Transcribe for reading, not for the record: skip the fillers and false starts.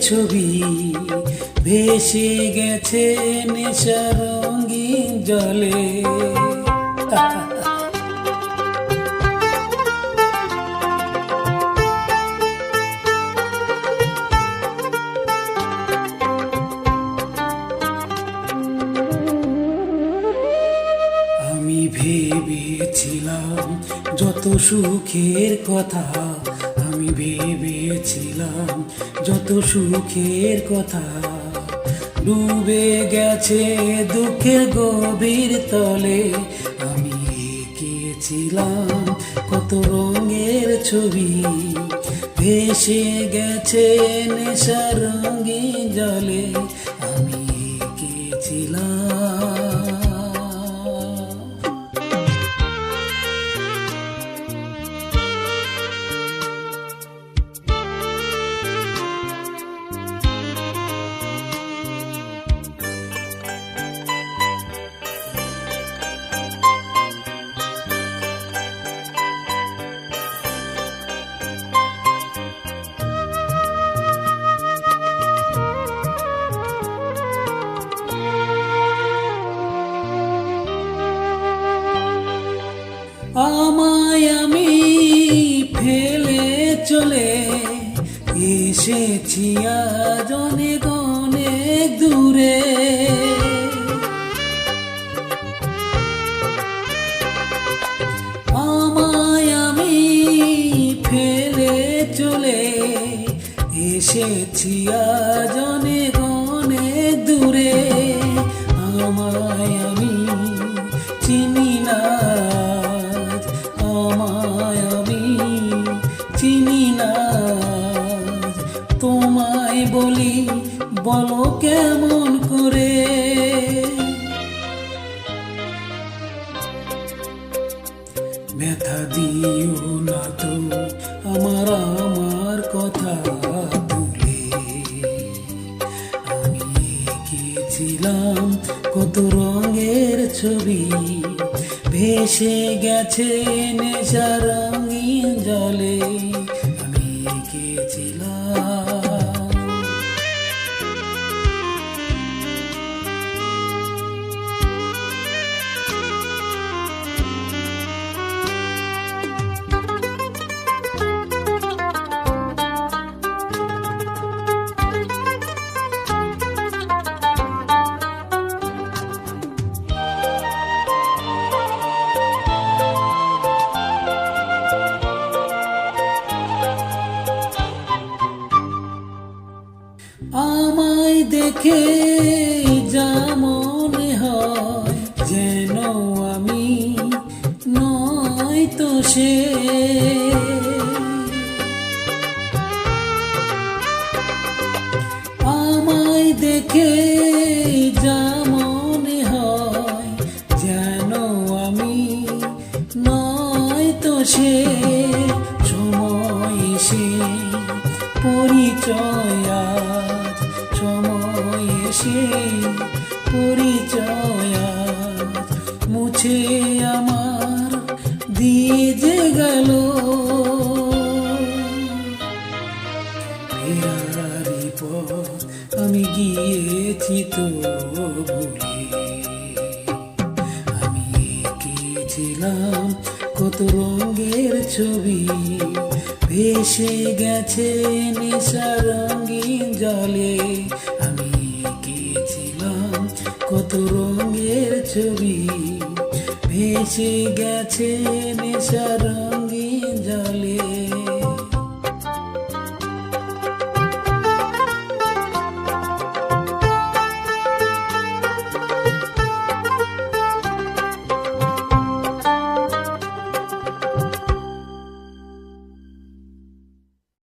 ছবি ভেসে গেছে নেশা রঙিন জলে। আমি ভেবেছিলাম যত সুখের কথা, আমি ভেবেছিলাম যত সুখের কথা, ডুবে গেছে দুঃখের গভীর তলে। আমি এঁকেছিলাম কত রঙের ছবি ভেসে গেছে নেশা রঙিন জলে। আমি এঁকেছিলাম। আমায় আমি ফেলে চলে এসেছি আজ অনেক অনেক দূরে। আমায় আমি ফেলে চলে এসেছি আজ অনেক অনেক দূরে। আমায় আমি চিনি না, আমায় আমি চিনি না। তোমায় বলি বলো কেমন করে, ব্যথা দিও না তো আমার কথা তুলে। আমি এঁকেছিলাম কত রঙের ছবি ভেসে গেছে নেশা রঙিন জলে। আমি এঁকেছিলাম। আমায় দেখে যা মনে হয় যেন আমি নয় তো সে। আমায় দেখে যা মনে হয় যেন আমি নয় তো সে। সময় এসে পরিচয় আজ, সময় এসে পরিচয় আজ মুছে আমার দিয়ে যে গেল। ফেরারি পথ আমি গিয়েছি তো ভুলে। আমি এঁকেছিলাম কত রঙের ছবি ভেসে গেছে নেশা রঙিন জলে। আমি এঁকেছিলাম কত রঙের ছবি ভেসে গেছে নেশা রঙিন